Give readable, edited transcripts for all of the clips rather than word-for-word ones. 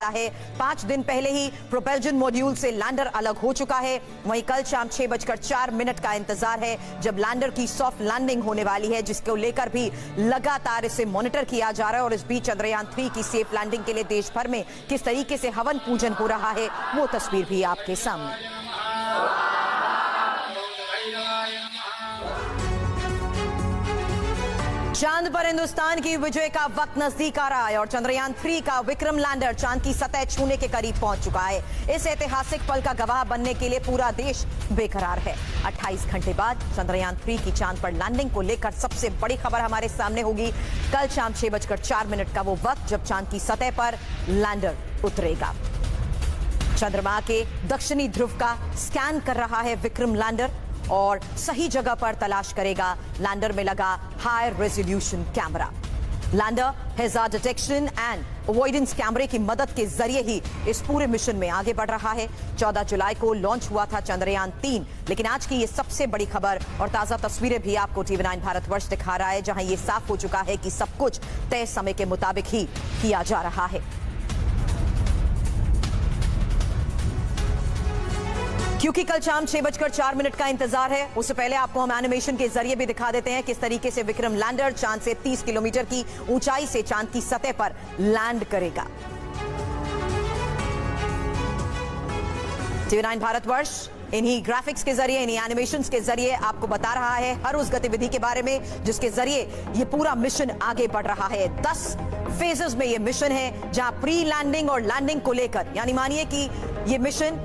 है। 5 दिन पहले ही प्रोपेल्जन मॉड्यूल से लैंडर अलग हो चुका है। वहीं कल शाम 6:04 का इंतजार है जब लैंडर की सॉफ्ट लैंडिंग होने वाली है, जिसको लेकर भी लगातार इसे मॉनिटर किया जा रहा है। और इस बीच चंद्रयान 3 की सेफ लैंडिंग के लिए देश भर में किस तरीके से हवन पूजन हो रहा है वो तस्वीर भी आपके सामने। चांद पर हिंदुस्तान की विजय का वक्त नजदीक आ रहा है और चंद्रयान 3 का विक्रम लैंडर चांद की सतह छूने के करीब पहुंच चुका है। इस ऐतिहासिक पल का गवाह बनने के लिए पूरा देश बेकरार है। 28 घंटे बाद चंद्रयान 3 की चांद पर लैंडिंग को लेकर सबसे बड़ी खबर हमारे सामने होगी। कल शाम 6:04 का वो वक्त जब चांद की सतह पर लैंडर उतरेगा। चंद्रमा के दक्षिणी ध्रुव का स्कैन कर रहा है विक्रम लैंडर और सही जगह पर तलाश करेगा लैंडर में लगा high resolution camera. Lander hazard detection and avoidance कैमरे की मदद के जरिए ही इस पूरे मिशन में आगे बढ़ रहा है। 14 जुलाई को लॉन्च हुआ था चंद्रयान 3, लेकिन आज की ये सबसे बड़ी खबर और ताजा तस्वीरें भी आपको TV9 भारतवर्ष दिखा रहा है, जहां ये साफ हो चुका है कि सब कुछ तय समय के मुताबिक ही किया जा रहा है। क्योंकि कल शाम 6:04 का इंतजार है, उससे पहले आपको हम एनिमेशन के जरिए भी दिखा देते हैं किस तरीके से विक्रम लैंडर चांद से 30 किलोमीटर की ऊंचाई से चांद की सतह पर लैंड करेगा। TV9 भारतवर्ष इन्हीं ग्राफिक्स के जरिए, इन्हीं एनिमेशंस के जरिए आपको बता रहा है हर उस गतिविधि के बारे में जिसके जरिए ये पूरा मिशन आगे बढ़ रहा है। 10 फेजेस में ये मिशन है, जहां प्री लैंडिंग और लैंडिंग को लेकर, यानी मानिए कि ये मिशन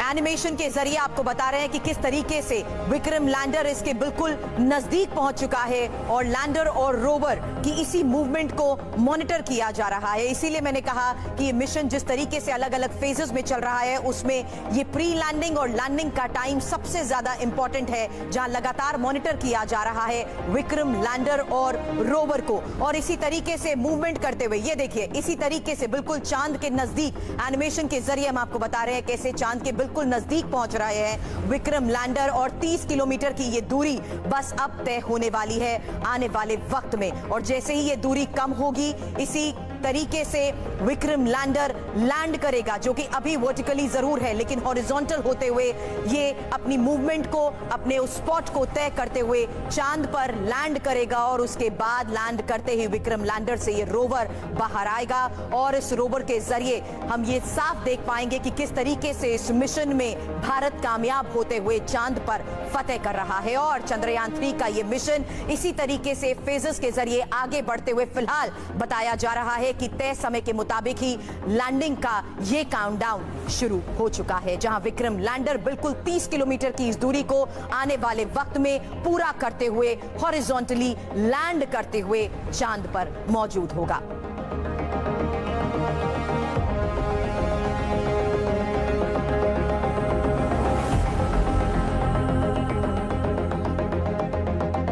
एनिमेशन के जरिए आपको बता रहे हैं कि किस तरीके से विक्रम लैंडर इसके बिल्कुल नजदीक पहुंच चुका है और लैंडर और रोवर की इसी मूवमेंट को मॉनिटर किया जा रहा है। इसीलिए मैंने कहा कि ये मिशन जिस तरीके से अलग अलग फेजेस में चल रहा है, उसमें ये प्री लैंडिंग और लैंडिंग का टाइम सबसे ज्यादा इंपॉर्टेंट है, जहां लगातार मॉनिटर किया जा रहा है विक्रम लैंडर और रोवर को। और इसी तरीके से मूवमेंट करते हुए ये देखिए, इसी तरीके से बिल्कुल चांद के नजदीक एनिमेशन के जरिए हम आपको बता रहे हैं कैसे चांद के बिल्कुल नजदीक पहुंच रहे हैं विक्रम लैंडर और 30 किलोमीटर की ये दूरी बस अब तय होने वाली है आने वाले वक्त में। और जैसे ही ये दूरी कम होगी, इसी तरीके से विक्रम लैंडर लैंड करेगा, जो कि अभी वर्टिकली जरूर है लेकिन हॉरिजॉन्टल होते हुए ये अपनी मूवमेंट को, अपने उस स्पॉट को तय करते हुए चांद पर लैंड करेगा। और उसके बाद लैंड करते ही विक्रम लैंडर से ये रोवर बाहर आएगा और इस रोवर के जरिए हम ये साफ देख पाएंगे कि किस तरीके से इस मिशन में भारत कामयाब होते हुए चांद पर फतेह कर रहा है। और चंद्रयान 3 का ये मिशन इसी तरीके से फेजेस के जरिए आगे बढ़ते हुए फिलहाल बताया जा रहा है कि तय समय के मुताबिक ही लैंडिंग का ये काउंटडाउन शुरू हो चुका है, जहां विक्रम लैंडर बिल्कुल 30 किलोमीटर की इस दूरी को आने वाले वक्त में पूरा करते हुए हॉरिजॉन्टली लैंड करते हुए चांद पर मौजूद होगा।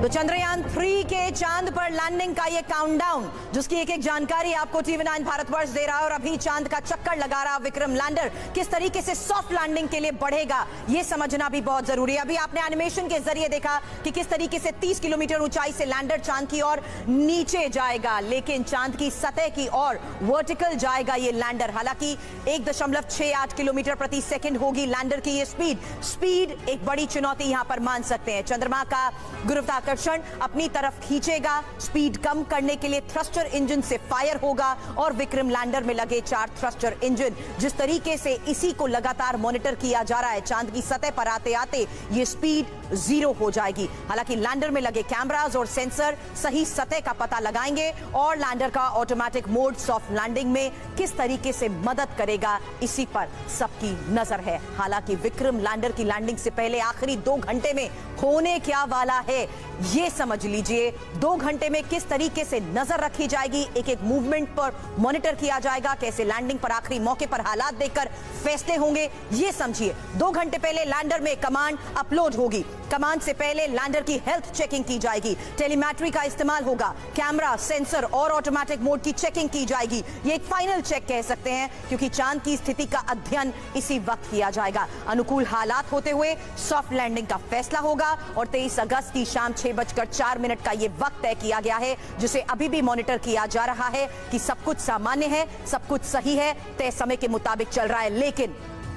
तो चंद्रयान 3 के चांद पर लैंडिंग का ये काउंटडाउन, जिसकी एक एक जानकारी आपको TV9 भारतवर्ष दे रहा है। और अभी चांद का चक्कर लगा रहा विक्रम लैंडर किस तरीके से सॉफ्ट लैंडिंग के लिए बढ़ेगा, ये समझना भी बहुत जरूरी है। अभी आपने एनिमेशन के जरिए देखा कि किस तरीके से 30 किलोमीटर ऊंचाई से लैंडर चांद की ओर नीचे जाएगा, लेकिन चांद की सतह की ओर वर्टिकल जाएगा ये लैंडर। हालांकि 1.68 किलोमीटर प्रति सेकंड होगी लैंडर की ये स्पीड एक बड़ी चुनौती यहां पर मान सकते हैं। चंद्रमा का गुरुत्वाकर्षण अपनी तरफ खींचेगा, स्पीड कम करने के लिए थ्रस्टर इंजन से फायर होगा और विक्रम लैंडर में लगे 4 थ्रस्टर इंजन, जिस तरीके से इसी को लगातार मॉनिटर किया जा रहा है, चांद की सतह पर आते आते ये स्पीड 0 हो जाएगी। हालांकि लैंडर में लगे कैमरास और सेंसर सही सतह का पता लगाएंगे और लैंडर का ऑटोमेटिक मोड सॉफ्ट लैंडिंग में किस तरीके से मदद करेगा, इसी पर सबकी नजर है। हालांकि विक्रम लैंडर की लैंडिंग से पहले आखिरी 2 घंटे में होने क्या वाला है ये समझ लीजिए। 2 घंटे में किस तरीके से नजर रखी जाएगी, एक एक मूवमेंट पर मॉनिटर किया जाएगा, कैसे लैंडिंग पर आखिरी मौके पर हालात देखकर फैसले होंगे, ये समझिए। 2 घंटे पहले लैंडर में कमांड अपलोड होगी, कमांड से पहले लैंडर की हेल्थ चेकिंग की जाएगी, टेलीमेट्री का इस्तेमाल होगा, कैमरा, सेंसर और ऑटोमेटिक मोड की चेकिंग की जाएगी। ये एक फाइनल चेक कह सकते हैं, क्योंकि चांद की स्थिति का अध्ययन इसी वक्त किया जाएगा। अनुकूल हालात होते हुए सॉफ्ट लैंडिंग का फैसला होगा और 23 अगस्त की शाम 6:04 का यह वक्त तय किया गया है, जिसे अभी भी मॉनिटर किया जा रहा है कि सब कुछ सामान्य है, सब कुछ सही है, तय समय के मुताबिक चल रहा है। लेकिन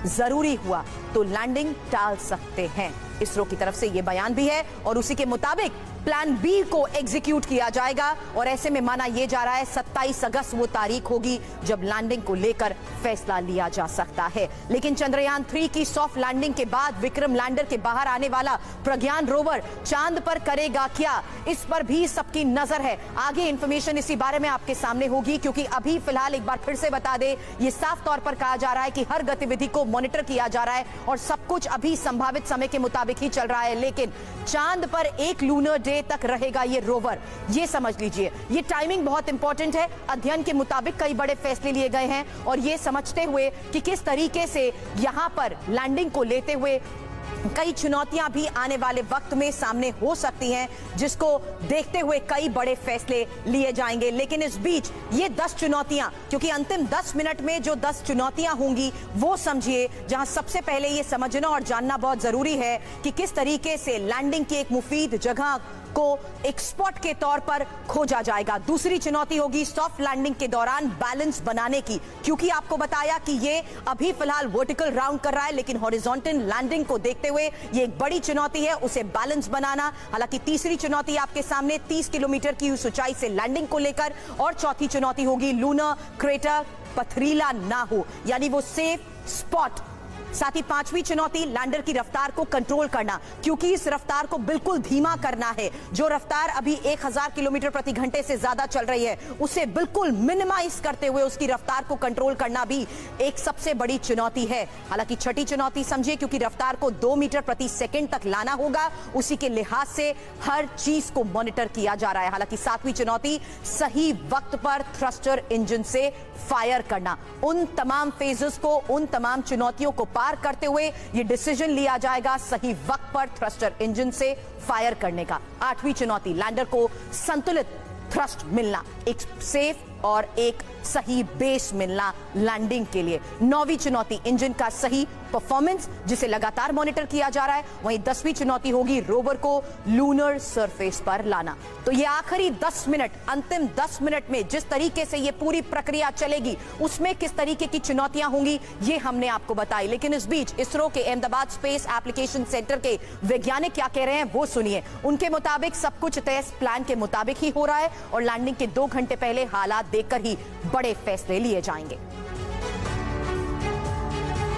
जरूरी हुआ तो लैंडिंग टाल सकते हैं, इसरो की तरफ से यह बयान भी है और उसी के मुताबिक प्लान बी को एग्जीक्यूट किया जाएगा। और ऐसे में माना यह जा रहा है 27 अगस्त वो तारीख होगी जब लैंडिंग को लेकर फैसला लिया जा सकता है। लेकिन चंद्रयान 3 की सॉफ्ट लैंडिंग के बाद विक्रम लैंडर के बाहर आने वाला प्रज्ञान रोवर चांद पर करेगा क्या, इस पर भी सबकी नजर है। आगे इंफॉर्मेशन इसी बारे में आपके सामने होगी, क्योंकि अभी फिलहाल एक बार फिर से बता दे, ये साफ तौर पर कहा जा रहा है कि हर गतिविधि को मॉनिटर किया जा रहा है और सब कुछ अभी संभावित समय के मुताबिक ही चल रहा है। लेकिन चांद पर एक लूनर डे तक रहेगा ये रोवर, ये समझ लीजिए। ये टाइमिंग बहुत इंपॉर्टेंट है। अध्ययन के मुताबिक कई बड़े फैसले लिए गए हैं और ये समझते हुए कि किस तरीके से यहां पर लैंडिंग को लेते हुए कई चुनौतियां भी आने वाले वक्त में सामने हो सकती हैं, जिसको देखते हुए कई बड़े फैसले लिए जाएंगे। लेकिन इस बीच ये 10 चुनौतियां, क्योंकि अंतिम 10 मिनट में जो 10 चुनौतियां होंगी वो समझिए, जहां सबसे पहले ये समझना और जानना बहुत जरूरी है कि किस तरीके से लैंडिंग की एक मुफीद जगह को एक स्पॉट के तौर पर खोजा जाएगा। दूसरी चुनौती होगी सॉफ्ट लैंडिंग के दौरान बैलेंस बनाने की, क्योंकि आपको बताया कि ये अभी फिलहाल वर्टिकल राउंड कर रहा है, लेकिन हॉरिजॉन्टल लैंडिंग को देखते हुए ये एक बड़ी चुनौती है, उसे बैलेंस बनाना। हालांकि तीसरी चुनौती आपके सामने 30 किलोमीटर की उस ऊंचाई से लैंडिंग को लेकर, और चौथी चुनौती होगी लूनर क्रेटर पथरीला ना हो, यानी वो सेफ स्पॉट। साथ ही पांचवी चुनौती लैंडर की रफ्तार को कंट्रोल करना, क्योंकि इस रफ्तार को बिल्कुल धीमा करना है। जो रफ्तार अभी 1000 किलोमीटर प्रति घंटे से ज्यादा चल रही है, उसे बिल्कुल मिनिमाइज करते हुए उसकी रफ्तार को कंट्रोल करना भी एक सबसे बड़ी चुनौती है। हालांकि छठी चुनौती समझिए, क्योंकि रफ्तार को 2 मीटर प्रति सेकंड तक लाना होगा, उसी के लिहाज से हर चीज को मॉनिटर किया जा रहा है। हालांकि सातवीं चुनौती सही वक्त पर थ्रस्टर इंजन से फायर करना। उन तमाम फेजेस को, उन तमाम चुनौतियों को पार करते हुए ये डिसीजन लिया जाएगा सही वक्त पर थ्रस्टर इंजन से फायर करने का। आठवीं चुनौती लैंडर को संतुलित थ्रस्ट मिलना, एक सेफ और एक सही बेस मिलना लैंडिंग के लिए। नौवीं चुनौती इंजन का सही परफॉर्मेंस, जिसे लगातार मॉनिटर किया जा रहा है। वहीं 10वीं चुनौती होगी रोवर को लूनर सरफेस पर लाना। तो ये आखिरी 10 मिनट, अंतिम 10 मिनट में जिस तरीके से ये पूरी प्रक्रिया चलेगी, उसमें किस तरीके की चुनौतियां होंगी ये हमने आपको बताई। लेकिन इस बीच इसरो के अहमदाबाद स्पेस एप्लीकेशन सेंटर के वैज्ञानिक क्या कह रहे हैं वो सुनिए। उनके मुताबिक सब कुछ तय प्लान के मुताबिक ही हो रहा है और लैंडिंग के 2 घंटे पहले हालात देखकर ही बड़े फैसले लिए जाएंगे।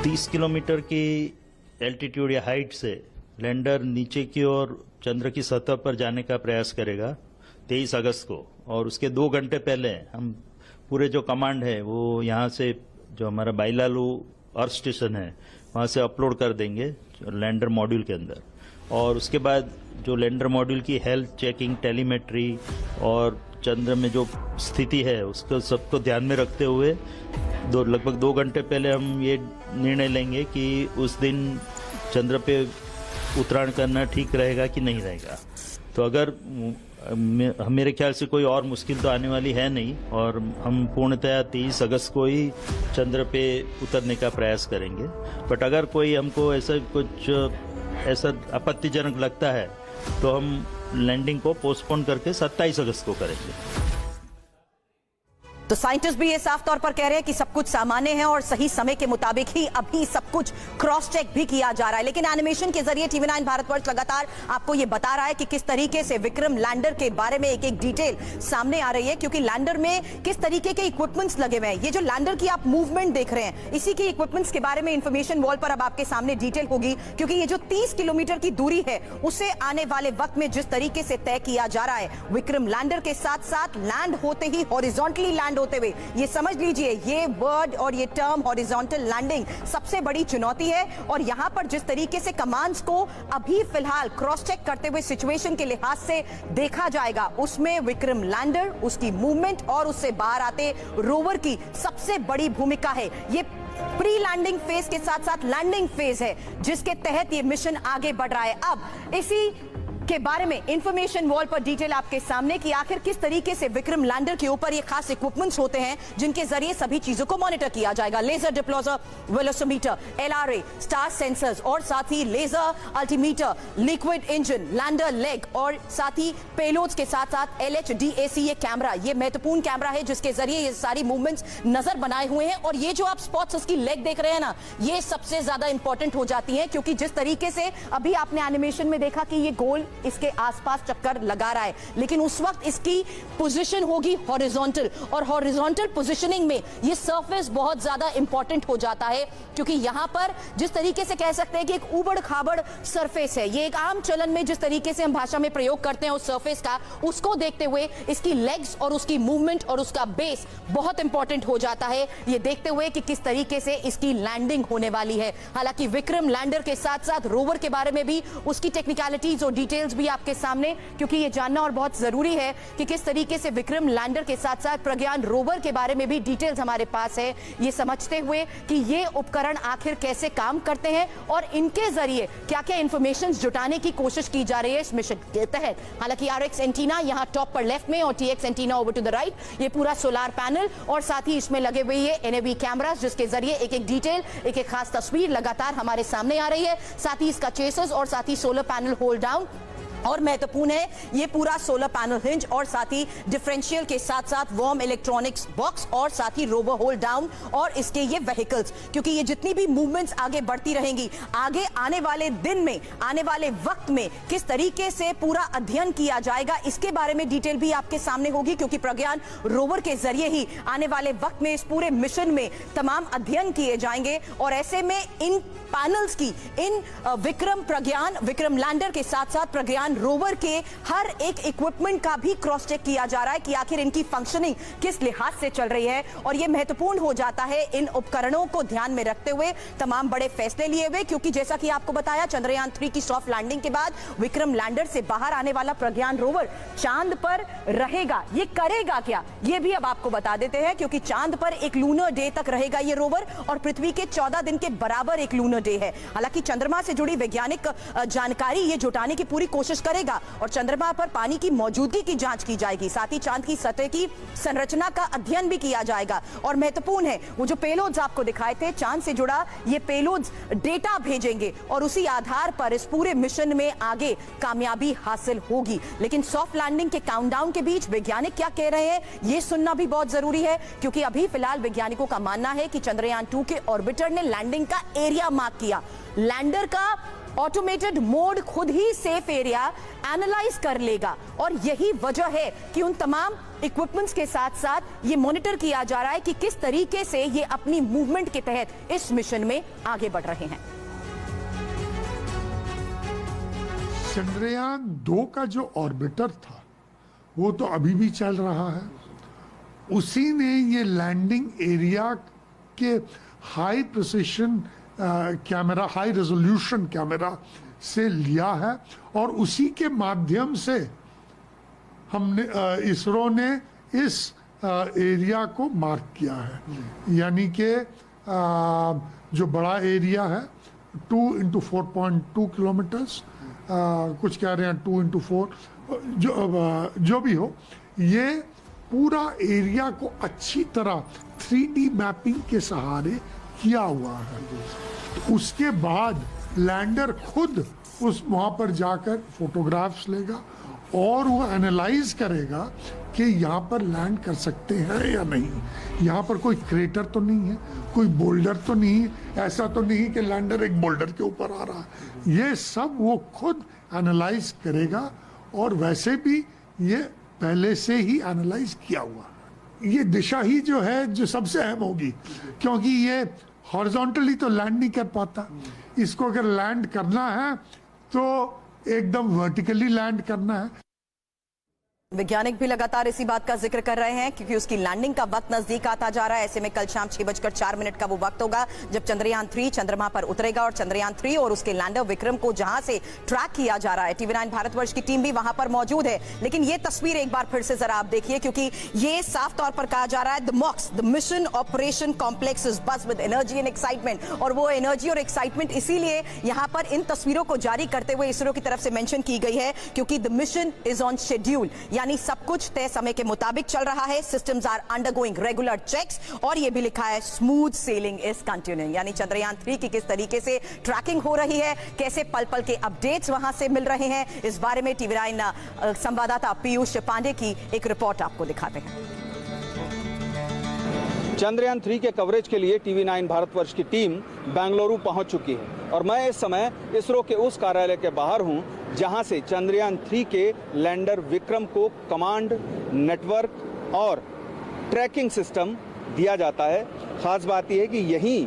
30 किलोमीटर की एल्टीट्यूड या हाइट से लैंडर नीचे की ओर चंद्र की सतह पर जाने का प्रयास करेगा 23 अगस्त को, और उसके 2 घंटे पहले हम पूरे जो कमांड है वो यहाँ से जो हमारा बाइलालू अर्थ स्टेशन है वहाँ से अपलोड कर देंगे लैंडर मॉड्यूल के अंदर। और उसके बाद जो लैंडर मॉड्यूल की हेल्थ चेकिंग, टेलीमेट्री और चंद्र में जो स्थिति है उसको सबको ध्यान में रखते हुए लगभग 2 घंटे पहले हम ये निर्णय लेंगे कि उस दिन चंद्र पे उतराण करना ठीक रहेगा कि नहीं रहेगा। तो अगर मेरे ख्याल से कोई और मुश्किल तो आने वाली है नहीं, और हम पूर्णतया 23 अगस्त को ही चंद्र पे उतरने का प्रयास करेंगे। बट अगर कोई हमको ऐसा आपत्तिजनक लगता है तो हम लैंडिंग को पोस्टपोन करके 27 अगस्त को करेंगे। तो साइंटिस्ट भी ये साफ तौर पर कह रहे हैं कि सब कुछ सामान्य है और सही समय के मुताबिक ही अभी सब कुछ क्रॉस चेक भी किया जा रहा है। लेकिन एनिमेशन के जरिए TV9 भारतवर्ष लगातार आपको ये बता रहा है कि किस तरीके से विक्रम लैंडर के बारे में एक एक डिटेल सामने आ रही है, क्योंकि लैंडर में किस तरीके के इक्विपमेंट्स लगे हुए हैं। ये जो लैंडर की आप मूवमेंट देख रहे हैं, इसी के इक्विपमेंट्स के बारे में इंफॉर्मेशन वॉल पर अब आपके सामने डिटेल होगी, क्योंकि ये जो 30 किलोमीटर की दूरी है उसे आने वाले वक्त में जिस तरीके से तय किया जा रहा है, विक्रम लैंडर के साथ साथ लैंड होते ही हॉरिजॉन्टली लैंड लैंड होते हुए। ये समझ लीजिए, ये वर्ड और ये टर्म हॉरिजॉन्टल लैंडिंग सबसे बड़ी चुनौती है। और यहां पर जिस तरीके से कमांड्स को अभी फिलहाल क्रॉस चेक करते हुए सिचुएशन के लिहाज से देखा जाएगा, उसमें विक्रम लैंडर, उसकी मूवमेंट और उससे बाहर आते रोवर की सबसे बड़ी भूमिका है। ये प्री लैंडिंग फेज के साथ साथ लैंडिंग फेज है जिसके तहत ये मिशन आगे बढ़ रहा है। अब इसी के बारे में इंफॉर्मेशन वॉल पर डिटेल आपके सामने कि आखिर किस तरीके से विक्रम लैंडर के ऊपर ये खास इक्विपमेंट्स होते हैं जिनके जरिए सभी चीजों को मॉनिटर किया जाएगा। लेजर डिप्लोजर, वेलोसिमीटर, LRA, स्टार सेंसर्स और साथ ही laser altimeter, liquid engine, lander leg और साथ ही पेलोड्स के साथ साथ LHDAC ये कैमरा, ये महत्वपूर्ण कैमरा है जिसके जरिए ये सारी मूवमेंट्स नजर बनाए हुए हैं। और ये जो आप स्पॉट्स उसकी लेग देख रहे हैं ना, ये सबसे ज्यादा इंपॉर्टेंट हो जाती है क्योंकि जिस तरीके से अभी आपने एनिमेशन में देखा कि ये गोल इसके आसपास चक्कर लगा रहा है, लेकिन उस वक्त इसकी पोजीशन होगी हॉरिजॉन्टल, और हॉरिजॉन्टल पोजीशनिंग में ये सरफेस बहुत ज्यादा इंपॉर्टेंट हो जाता है क्योंकि यहां पर जिस तरीके से कह सकते हैं कि एक उबड़ खाबड़ सरफेस है, ये एक आम चलन में जिस तरीके से हम भाषा में प्रयोग करते हैं उस सरफेस का, उसको देखते हुए इसकी लेग्स और उसकी मूवमेंट और उसका बेस बहुत इंपॉर्टेंट हो जाता है, ये देखते हुए कि किस तरीके से इसकी लैंडिंग होने वाली है। हालांकि विक्रम लैंडर के साथ साथ रोवर के बारे में भी उसकी टेक्निकलिटीज और डिटेल्स भी आपके सामने, क्योंकि ये जानना और बहुत जरूरी है कि किस तरीके से विक्रम लैंडर के साथ साथ प्रज्ञान रोवर के बारे में भी डिटेल्स हमारे पास है, ये समझते हुए कि ये उपकरण आखिर कैसे काम करते हैं और इनके जरिए क्या क्या इंफॉर्मेशन जुटाने की कोशिश की जा रही है इस मिशन के तहत। हालांकि RX एंटीना यहां टॉप पर लेफ्ट में और TX antenna over to the right, ये पूरा सोलार पैनल और साथ ही इसमें लगे हुए ये NAV कैमरास जिसके जरिए एक एक डिटेल, एक एक खास तस्वीर लगातार हमारे सामने आ रही है। साथ ही इसका चेसस और साथ ही सोलर पैनल होल्ड डाउन और महत्वपूर्ण है ये पूरा सोलर पैनल हिंज और साथ ही डिफरेंशियल के साथ साथ वार्म इलेक्ट्रॉनिक्स बॉक्स और साथ ही रोवर होल्ड डाउन और इसके ये व्हीकल्स, क्योंकि ये जितनी भी मूवमेंट्स आगे बढ़ती रहेंगी, आगे आने वाले दिन में, आने वाले वक्त में किस तरीके से पूरा अध्ययन किया जाएगा, इसके बारे में डिटेल भी आपके सामने होगी क्योंकि प्रज्ञान रोवर के जरिए ही आने वाले वक्त में इस पूरे मिशन में तमाम अध्ययन किए जाएंगे। और ऐसे में इन पैनल्स की, इन विक्रम लैंडर के साथ साथ प्रज्ञान रोवर के हर एक इक्विपमेंट का भी क्रॉस चेक किया जा रहा है कि आखिर इनकी फंक्शनिंग किस लिहाज से चल रही है। और यह महत्वपूर्ण हो जाता है इन उपकरणों को ध्यान में रखते हुए तमाम बड़े फैसले लिए हुए, क्योंकि जैसा कि आपको बताया चंद्रयान 3 की सॉफ्ट लैंडिंग के बाद विक्रम लैंडर से बाहर आने वाला प्रज्ञान रोवर चांद पर रहेगा। ये करेगा क्या, ये भी अब आपको बता देते हैं, क्योंकि चांद पर एक लूनर डे तक रहेगा ये रोवर और पृथ्वी के 14 दिन के बराबर एक लूनर डे है। हालांकि चंद्रमा से जुड़ी वैज्ञानिक जानकारी ये जुटाने की पूरी कोशिश करेगा और चंद्रमा पर पानी की मौजूदगी की जांच की जाएगी, साथ ही चांद की सतह की संरचना का अध्ययन भी किया जाएगा। और महत्वपूर्ण है वो जो पेलोड्स आपको दिखाए थे चांद से जुड़ा, ये पेलोड्स डेटा भेजेंगे और उसी आधार पर इस पूरे मिशन में आगे कामयाबी हासिल होगी। लेकिन सॉफ्ट लैंडिंग के काउंटडाउन के बीच वैज्ञानिक क्या कह रहे हैं ये सुनना भी बहुत जरूरी है, क्योंकि अभी फिलहाल वैज्ञानिकों का मानना है कि चंद्रयान 2 के ऑर्बिटर ने लैंडिंग का एरिया मार्क किया। लैंडर का ऑटोमेटेड मोड खुद ही सेफ एरिया एनालाइज कर लेगा और यही वजह है कि उन तमाम इक्विपमेंट्स के साथ साथ ये मॉनिटर किया जा रहा है कि किस तरीके से ये अपनी मूवमेंट के तहत इस मिशन में आगे बढ़ रहे हैं। चंद्रयान 2 का जो ऑर्बिटर था वो तो अभी भी चल रहा है, उसी ने ये लैंडिंग एरिया के high precision camera, high resolution camera से लिया है और उसी के माध्यम से हमने इसरो ने इस एरिया को मार्क किया है। यानी कि जो बड़ा एरिया है 2 × 4.2 किलोमीटर्स, कुछ कह रहे हैं 2 × 4, जो भी हो, ये पूरा एरिया को अच्छी तरह 3D मैपिंग के सहारे किया हुआ है। उसके बाद लैंडर खुद वहां पर जाकर फोटोग्राफ्स लेगा और वो एनालाइज करेगा कि यहाँ पर लैंड कर सकते हैं या नहीं, यहाँ पर कोई क्रेटर तो नहीं है, कोई बोल्डर तो नहीं है, ऐसा तो नहीं कि लैंडर एक बोल्डर के ऊपर आ रहा है। ये सब वो खुद एनालाइज करेगा और वैसे भी ये पहले से ही एनालाइज किया हुआ है। ये दिशा ही जो है जो सबसे अहम होगी, क्योंकि ये हॉरिजॉन्टली तो लैंड नहीं कर पाता, इसको अगर लैंड करना है तो एकदम वर्टिकली लैंड करना है। वैज्ञानिक भी लगातार इसी बात का जिक्र कर रहे हैं क्योंकि उसकी लैंडिंग का वक्त नजदीक आता जा रहा है। ऐसे में कल शाम 6:04 का वो वक्त होगा जब चंद्रयान 3 चंद्रमा पर उतरेगा और चंद्रयान 3 और उसके लैंडर विक्रम को जहां से ट्रैक किया जा रहा है। TV9 भारतवर्ष की टीम भी वहां पर मौजूद है। लेकिन ये तस्वीर एक बार फिर से जरा आप देखिए क्योंकि ये साफ तौर पर कहा जा रहा है the मॉक्स the mission operation complex is buzz with energy and excitement. और वो एनर्जी और एक्साइटमेंट इसीलिए यहां पर इन तस्वीरों को जारी करते हुए इसरो की तरफ से मेंशन की गई है क्योंकि the mission is on schedule, यानी सब कुछ तय समय के मुताबिक चल रहा है। Systems are undergoing regular checks और ये भी लिखा है स्मूथ सेलिंग इज कंटिन्यूइंग, यानी चंद्रयान 3 की किस तरीके से ट्रैकिंग हो रही है, कैसे पल पल के अपडेट्स वहां से मिल रहे हैं, इस बारे में TV9 संवाददाता पीयूष पांडे की एक रिपोर्ट आपको दिखाते हैं। चंद्रयान 3 के कवरेज के लिए TV9 भारतवर्ष की टीम बेंगलुरु पहुंच चुकी है और मैं इस समय इसरो के उस कार्यालय के बाहर हूं जहां से चंद्रयान 3 के लैंडर विक्रम को कमांड, नेटवर्क और ट्रैकिंग सिस्टम दिया जाता है। खास बात यह है कि यही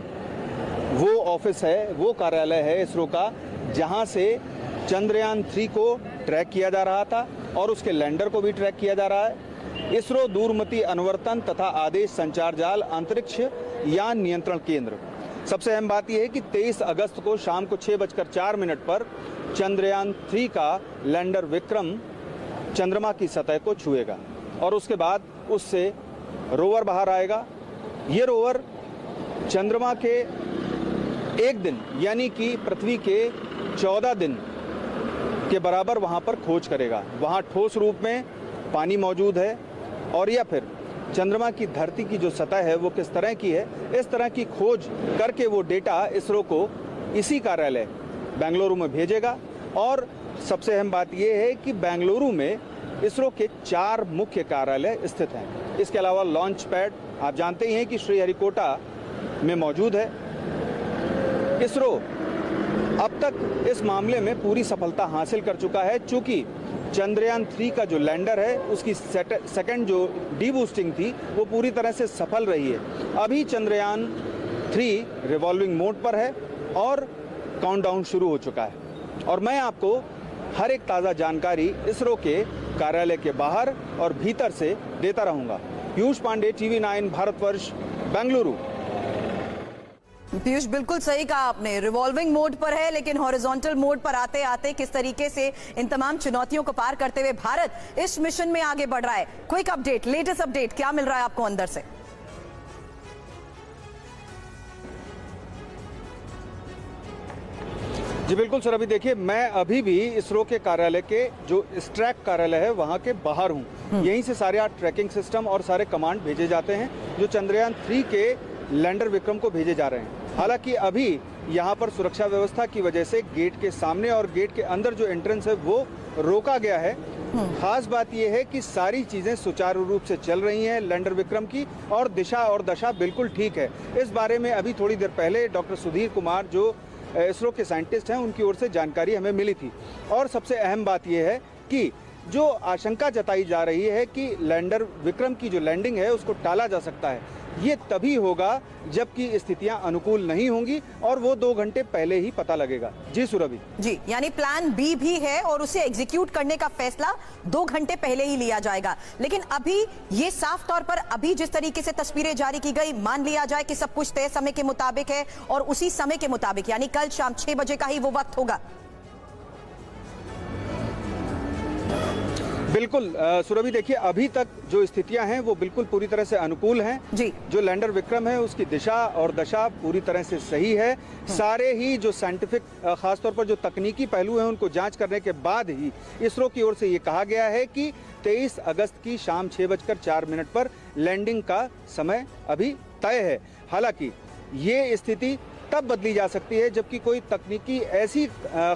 वो ऑफिस है, वो कार्यालय है इसरो का जहां से चंद्रयान 3 को ट्रैक किया जा रहा था और उसके लैंडर को भी ट्रैक किया जा रहा है। इसरो दूरमती अनुवर्तन तथा आदेश संचार जाल अंतरिक्ष यान नियंत्रण केंद्र। सबसे अहम बात यह है कि 23 अगस्त को शाम को 6:04 पर चंद्रयान 3 का लैंडर विक्रम चंद्रमा की सतह को छुएगा और उसके बाद उससे रोवर बाहर आएगा। ये रोवर चंद्रमा के एक दिन यानी कि पृथ्वी के 14 दिन के बराबर वहां पर खोज करेगा। वहां ठोस रूप में पानी मौजूद है और या फिर चंद्रमा की धरती की जो सतह है वो किस तरह की है, इस तरह की खोज करके वो डेटा इसरो को इसी कार्यालय बेंगलुरु में भेजेगा। और सबसे अहम बात यह है कि बेंगलुरु में इसरो के 4 मुख्य कार्यालय स्थित हैं। इसके अलावा लॉन्च पैड आप जानते ही हैं कि श्रीहरिकोटा में मौजूद है। इसरो अब तक इस मामले में पूरी सफलता हासिल कर चुका है। चूंकि चंद्रयान 3 का जो लैंडर है उसकी सेकंड जो डीबूस्टिंग थी वो पूरी तरह से सफल रही है। अभी चंद्रयान 3 रिवॉल्विंग मोड पर है और काउंटडाउन शुरू हो चुका है और मैं आपको हर एक ताज़ा जानकारी इसरो के कार्यालय के बाहर और भीतर से देता रहूंगा। पीयूष पांडे, TV9 भारतवर्ष, बेंगलुरु। पीयूष, बिल्कुल सही कहा आपने, रिवॉल्विंग मोड पर है लेकिन हॉरिजॉन्टल मोड पर आते आते किस तरीके से इन तमाम चुनौतियों को पार करते हुए भारत इस मिशन में आगे बढ़ रहा है। क्विक अपडेट, लेटेस्ट अपडेट क्या मिल रहा है आपको अंदर से? जी बिल्कुल सर, अभी देखिए मैं अभी भी इसरो के कार्यालय के जो स्ट्रैक कार्यालय है वहां के बाहर हूं। यहीं से सारे ट्रैकिंग सिस्टम और सारे कमांड भेजे जाते हैं जो चंद्रयान 3 के लैंडर विक्रम को भेजे जा रहे हैं। हालांकि अभी यहाँ पर सुरक्षा व्यवस्था की वजह से गेट के सामने और गेट के अंदर जो एंट्रेंस है वो रोका गया है। खास बात यह है कि सारी चीजें सुचारू रूप से चल रही हैं लैंडर विक्रम की और दिशा और दशा बिल्कुल ठीक है। इस बारे में अभी थोड़ी देर पहले डॉक्टर सुधीर कुमार जो इसरो के साइंटिस्ट हैं उनकी ओर से जानकारी हमें मिली थी। और सबसे अहम बात यह है कि जो आशंका जताई जा रही है कि लैंडर विक्रम की जो लैंडिंग है उसको टाला जा सकता है, ये तभी होगा जबकि स्थितियां अनुकूल नहीं होंगी और वो 2 घंटे पहले ही पता लगेगा। जी सुरभि जी, यानी प्लान बी भी है और उसे एग्जीक्यूट करने का फैसला 2 घंटे पहले ही लिया जाएगा। लेकिन अभी ये साफ तौर पर अभी जिस तरीके से तस्वीरें जारी की गई, मान लिया जाए कि सब कुछ तय समय के मुताबिक है और उसी समय के मुताबिक यानी कल शाम 6 बजे का ही वो वक्त होगा। बिल्कुल सुरभि, देखिए अभी तक जो स्थितियां हैं वो बिल्कुल पूरी तरह से अनुकूल हैं जी। जो लैंडर विक्रम है उसकी दिशा और दशा पूरी तरह से सही है। सारे ही जो साइंटिफिक खासतौर पर जो तकनीकी पहलू हैं उनको जांच करने के बाद ही इसरो की ओर से ये कहा गया है कि 23 अगस्त की शाम 6:04 पर लैंडिंग का समय अभी तय है। हालांकि ये स्थिति तब बदली जा सकती है जबकि कोई तकनीकी ऐसी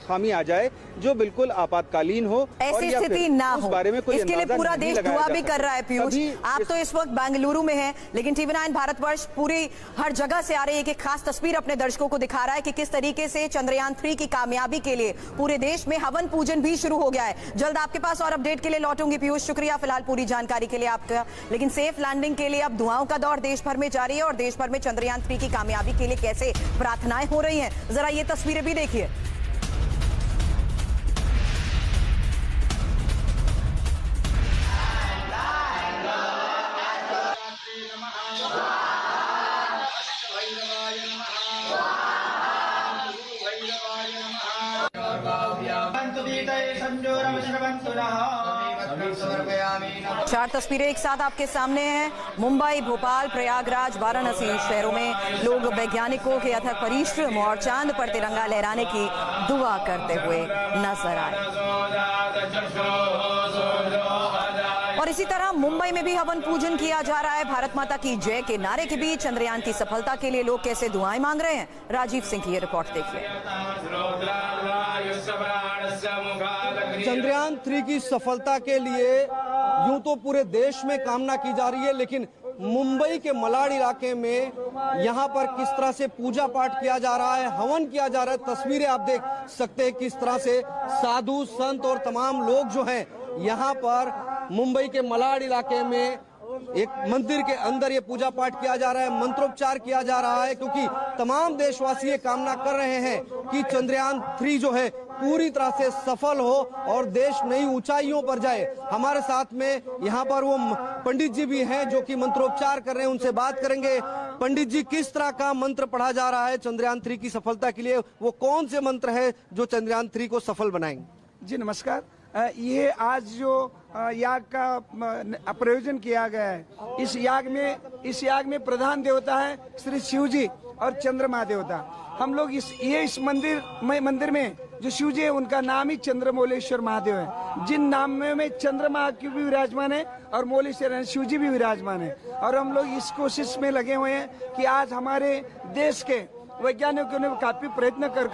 खामी आ जाए जो बिल्कुल आपातकालीन हो, ऐसी स्थिति ना हो, बारे में कोई इसके लिए पूरा देश दुआ भी कर रहा है। पीयूष, आप तो इस वक्त बेंगलुरु में हैं, लेकिन TV9 भारतवर्ष पूरी हर जगह से आ रही है कि खास तस्वीर अपने दर्शकों को दिखा रहा है कि किस तरीके से चंद्रयान 3 की कामयाबी के लिए पूरे देश में हवन पूजन भी शुरू हो गया है। जल्द आपके पास और अपडेट के लिए लौटूंगी पीयूष, शुक्रिया फिलहाल पूरी जानकारी के लिए आपका। लेकिन सेफ लैंडिंग के लिए अब दुआओं का दौर देश भर में जारी है और देश भर में चंद्रयान 3 की कामयाबी के लिए कैसे प्रार्थनाएं हो रही हैं, जरा ये तस्वीरें भी देखिए। चार तस्वीरें एक साथ आपके सामने हैं। मुंबई, भोपाल, प्रयागराज, वाराणसी शहरों में लोग वैज्ञानिकों के अथक परिश्रम और चांद पर तिरंगा लहराने की दुआ करते हुए नजर आए। और इसी तरह मुंबई में भी हवन पूजन किया जा रहा है। भारत माता की जय के नारे के बीच चंद्रयान की सफलता के लिए लोग कैसे दुआएं मांग रहे हैं, राजीव सिंह की ये रिपोर्ट देखिए। चंद्रयान 3 की सफलता के लिए यूं तो पूरे देश में कामना की जा रही है, लेकिन मुंबई के मलाड इलाके में यहाँ पर किस तरह से पूजा पाठ किया जा रहा है, हवन किया जा रहा है। तस्वीरें आप देख सकते हैं किस तरह से साधु संत और तमाम लोग जो हैं यहाँ पर मुंबई के मलाड इलाके में एक मंदिर के अंदर ये पूजा पाठ किया जा रहा है, मंत्रोच्चार किया जा रहा है, क्योंकि तमाम देशवासी ये कामना कर रहे हैं कि चंद्रयान 3 जो है पूरी तरह से सफल हो और देश नई ऊंचाइयों पर जाए। हमारे साथ में यहाँ पर वो पंडित जी भी हैं जो कि मंत्रोच्चार कर रहे हैं, उनसे बात करेंगे। पंडित जी, किस तरह का मंत्र पढ़ा जा रहा है चंद्रयान 3 की सफलता के लिए? वो कौन से मंत्र है जो चंद्रयान 3 को सफल बनाएंगे? जी नमस्कार। ये आज जो याग का प्रयोजन किया गया है, इस याग में प्रधान देवता है श्री शिव जी और चंद्रमा देवता। हम लोग इस मंदिर में जो शिव जी है उनका नाम ही चंद्रमौलेश्वर महादेव है। जिन नाम में चंद्रमा की भी विराजमान है और मौलेश्वर शिव जी भी विराजमान है। और हम लोग इस कोशिश में लगे हुए हैं कि आज हमारे देश के वैज्ञानिकों ने काफी प्रयत्न कर